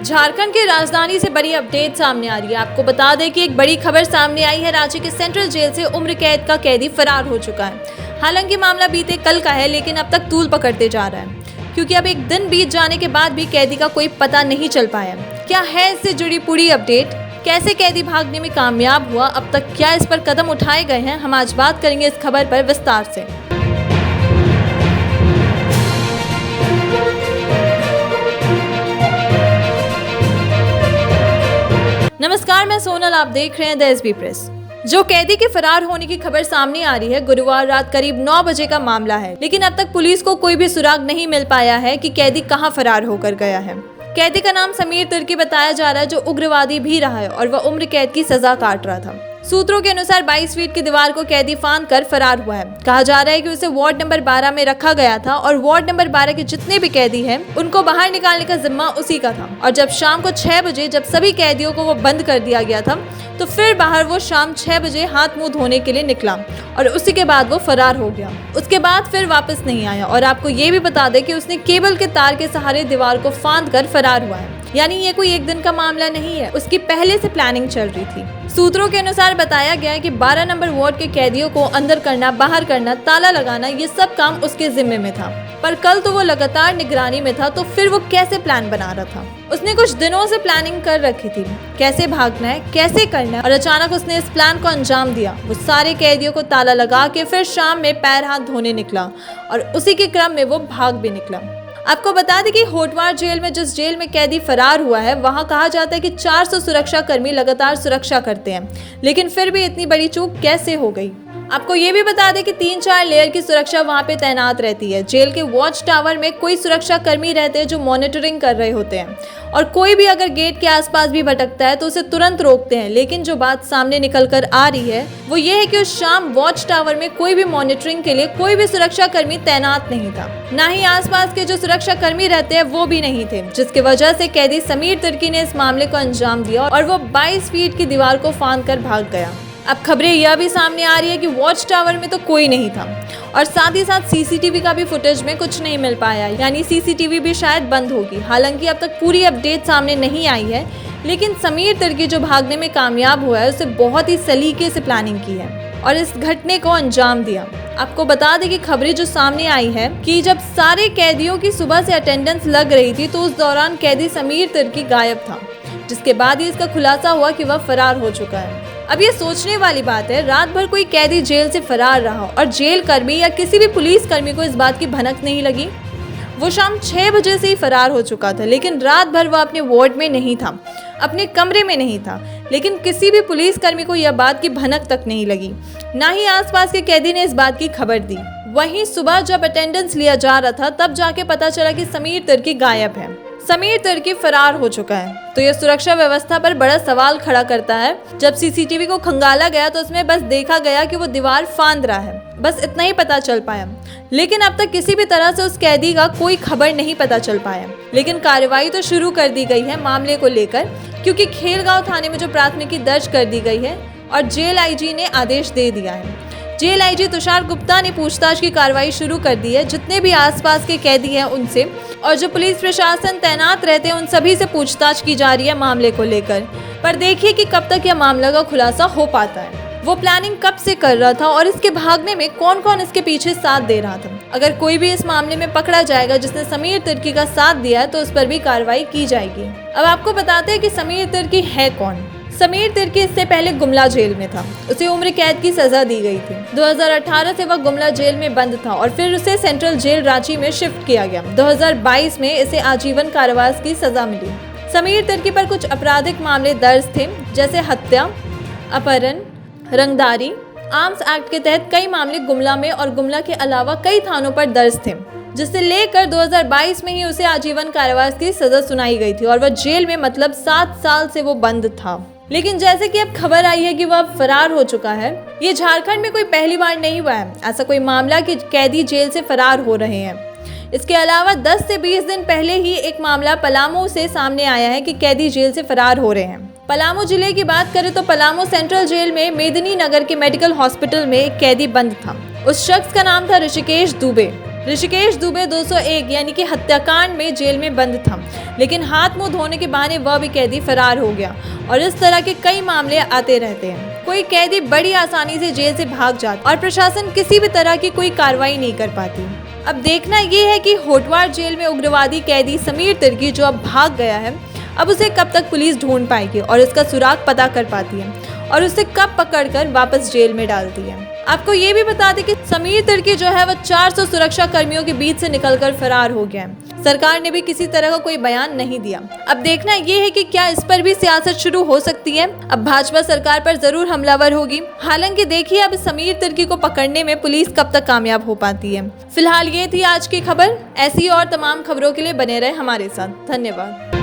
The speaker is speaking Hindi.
झारखंड की राजधानी से बड़ी अपडेट सामने आ रही है। आपको बता दें कि एक बड़ी खबर सामने आई है। रांची के सेंट्रल जेल से उम्र कैद का कैदी फरार हो चुका है। हालांकि मामला बीते कल का है, लेकिन अब तक तूल पकड़ते जा रहा है, क्योंकि अब एक दिन बीत जाने के बाद भी कैदी का कोई पता नहीं चल पाया। क्या है इससे जुड़ी पूरी अपडेट? कैसे कैदी भागने में कामयाब हुआ? अब तक क्या इस पर कदम उठाए गए हैं? हम आज बात करेंगे इस खबर पर विस्तार से। नमस्कार, मैं सोनल, आप देख रहे हैं द एसबी प्रेस। जो कैदी के फरार होने की खबर सामने आ रही है, गुरुवार रात करीब 9 बजे का मामला है, लेकिन अब तक पुलिस को कोई भी सुराग नहीं मिल पाया है कि कैदी कहां फरार होकर गया है। कैदी का नाम समीर तिर्की बताया जा रहा है, जो उग्रवादी भी रहा है और वह उम्र कैद की सजा काट रहा था। सूत्रों के अनुसार 22 फीट की दीवार को कैदी फांद कर फरार हुआ है। कहा जा रहा है कि उसे वार्ड नंबर 12 में रखा गया था और वार्ड नंबर 12 के जितने भी कैदी हैं, उनको बाहर निकालने का जिम्मा उसी का था। और जब शाम को 6 बजे जब सभी कैदियों को वो बंद कर दिया गया था, तो फिर बाहर वो शाम 6 बजे हाथ मुंह धोने के लिए निकला और उसी के बाद वो फरार हो गया। उसके बाद फिर वापस नहीं आया। और आपको ये भी बता दें कि उसने केबल के तार के सहारे दीवार को फांद कर फरार हुआ है। यानी ये कोई एक दिन का मामला नहीं है, उसकी पहले से प्लानिंग चल रही थी। सूत्रों के अनुसार बताया गया है कि 12 नंबर वार्ड के कैदियों को अंदर करना, बाहर करना, ताला लगाना, ये सब काम उसके जिम्मे में था। पर कल तो वो लगातार निगरानी में था, तो फिर वो कैसे प्लान बना रहा था? उसने कुछ दिनों से प्लानिंग कर रखी थी, कैसे भागना है, कैसे करना है, और अचानक उसने इस प्लान को अंजाम दिया। वो सारे कैदियों को ताला लगा के फिर शाम में पैर हाथ धोने निकला और उसी के क्रम में वो भाग भी निकला। आपको बता दें कि होटवार जेल में, जिस जेल में कैदी फरार हुआ है, वहां कहा जाता है कि 400 सुरक्षा कर्मी लगातार सुरक्षा करते हैं, लेकिन फिर भी इतनी बड़ी चूक कैसे हो गई? आपको ये भी बता दें कि 3-4 लेयर की सुरक्षा वहां पे तैनात रहती है। जेल के वॉच टावर में कोई सुरक्षा कर्मी रहते हैं जो मॉनिटरिंग कर रहे होते हैं, और कोई भी अगर गेट के आसपास भी भटकता है तो उसे तुरंत रोकते हैं। लेकिन जो बात सामने निकल कर आ रही है वो ये है कि उस शाम वॉच टावर में कोई भी मॉनिटरिंग के लिए कोई भी सुरक्षा कर्मी तैनात नहीं था, ना ही आसपास के जो सुरक्षा कर्मी रहते हैं वो भी नहीं थे, जिसकी वजह से कैदी समीर तिर्की ने इस मामले को अंजाम दिया और वो 22 फीट की दीवार को फांद कर भाग गया। अब खबरें यह भी सामने आ रही है कि वॉच टावर में तो कोई नहीं था, और साथ ही साथ सीसीटीवी का भी फुटेज में कुछ नहीं मिल पाया, यानी सीसीटीवी भी शायद बंद होगी। हालांकि अब तक पूरी अपडेट सामने नहीं आई है, लेकिन समीर तिर्की जो भागने में कामयाब हुआ है, उसे बहुत ही सलीके से प्लानिंग की है और इस घटने को अंजाम दिया। आपको बता दें कि खबरें जो सामने आई है कि जब सारे कैदियों की सुबह से अटेंडेंस लग रही थी, तो उस दौरान कैदी समीर तिर्की गायब था, जिसके बाद ही इसका खुलासा हुआ कि वह फरार हो चुका है। अब ये सोचने वाली बात है, रात भर कोई कैदी जेल से फरार रहा और जेल कर्मी या किसी भी पुलिस कर्मी को इस बात की भनक नहीं लगी। वो शाम 6 बजे से ही फरार हो चुका था, लेकिन रात भर वो अपने वार्ड में नहीं था, अपने कमरे में नहीं था, लेकिन किसी भी पुलिस कर्मी को यह बात की भनक तक नहीं लगी, ना ही आसपास के कैदी ने इस बात की खबर दी। वहीं सुबह जब अटेंडेंस लिया जा रहा था, तब जाके पता चला कि समीर तिर्की गायब है, समीर तिर्की फरार हो चुका है। तो यह सुरक्षा व्यवस्था पर बड़ा सवाल खड़ा करता है। जब सीसीटीवी को खंगाला गया तो उसमें बस देखा गया कि वो दीवार फांद रहा है, बस इतना ही पता चल पाया। लेकिन अब तक किसी भी तरह से उस कैदी का कोई खबर नहीं पता चल पाया। लेकिन कार्रवाई तो शुरू कर दी गई है मामले को लेकर, क्योंकि खेलगांव थाने में जो प्राथमिकी दर्ज कर दी गई है और जेल आईजी ने आदेश दे दिया है। जेल आईजी तुषार गुप्ता ने पूछताछ की कार्रवाई शुरू कर दी है। जितने भी आसपास के कैदी हैं उनसे, और जो पुलिस प्रशासन तैनात रहते हैं उन सभी से पूछताछ की जा रही है मामले को लेकर। पर देखिए कि कब तक यह मामला का खुलासा हो पाता है। वो प्लानिंग कब से कर रहा था और इसके भागने में कौन कौन इसके पीछे साथ दे रहा था? अगर कोई भी इस मामले में पकड़ा जाएगा जिसने समीर तिर्की का साथ दिया है, तो उस पर भी कार्रवाई की जाएगी। अब आपको बताते हैं कि समीर तिर्की है कौन। समीर तिर्की इससे पहले गुमला जेल में था। उसे उम्र कैद की सजा दी गई थी। 2018 से वह गुमला जेल में बंद था और फिर उसे सेंट्रल जेल रांची में शिफ्ट किया गया। 2022 में इसे आजीवन कारावास की सजा मिली। समीर तिर्की पर कुछ आपराधिक मामले दर्ज थे, जैसे हत्या, अपहरण, रंगदारी। आर्म्स एक्ट के तहत कई मामले गुमला में और गुमला के अलावा कई थानों पर दर्ज थे, जिससे लेकर 2022 में ही उसे आजीवन कारावास की सजा सुनाई गई थी और वह जेल में मतलब 7 साल से वो बंद था। लेकिन जैसे कि अब खबर आई है कि वह फरार हो चुका है, ये झारखंड में कोई पहली बार नहीं हुआ है ऐसा कोई मामला कि कैदी जेल से फरार हो रहे हैं। इसके अलावा 10 से 20 दिन पहले ही एक मामला पलामू से सामने आया है कि कैदी जेल से फरार हो रहे हैं। पलामू जिले की बात करें तो पलामू सेंट्रल जेल में मेदिनी नगर के मेडिकल हॉस्पिटल में एक कैदी बंद था। उस शख्स का नाम था ऋषिकेश दुबे। ऋषिकेश दुबे 201 यानी कि हत्याकांड में जेल में बंद था, लेकिन हाथ मुंह धोने के बहाने वह भी कैदी फरार हो गया और इस तरह के कई मामले आते रहते हैं। कोई कैदी बड़ी आसानी से जेल से भाग जाता और प्रशासन किसी भी तरह की कोई कार्रवाई नहीं कर पाती। अब देखना ये है कि होटवार जेल में उग्रवादी कैदी समीर तिर्की जो अब भाग गया है, अब उसे कब तक पुलिस ढूंढ पाएगी और इसका सुराग पता कर पाती है और उसे कब पकड़कर वापस जेल में डालती है। आपको ये भी बता दें कि समीर तिर्की जो है वह 400 सुरक्षा कर्मियों के बीच से निकलकर फरार हो गया है। सरकार ने भी किसी तरह का कोई बयान नहीं दिया। अब देखना ये है कि क्या इस पर भी सियासत शुरू हो सकती है। अब भाजपा सरकार पर जरूर हमलावर होगी। हालांकि देखिए अब समीर तिर्की को पकड़ने में पुलिस कब तक कामयाब हो पाती है। फिलहाल ये थी आज की खबर। ऐसी और तमाम खबरों के लिए बने रहे हमारे साथ। धन्यवाद।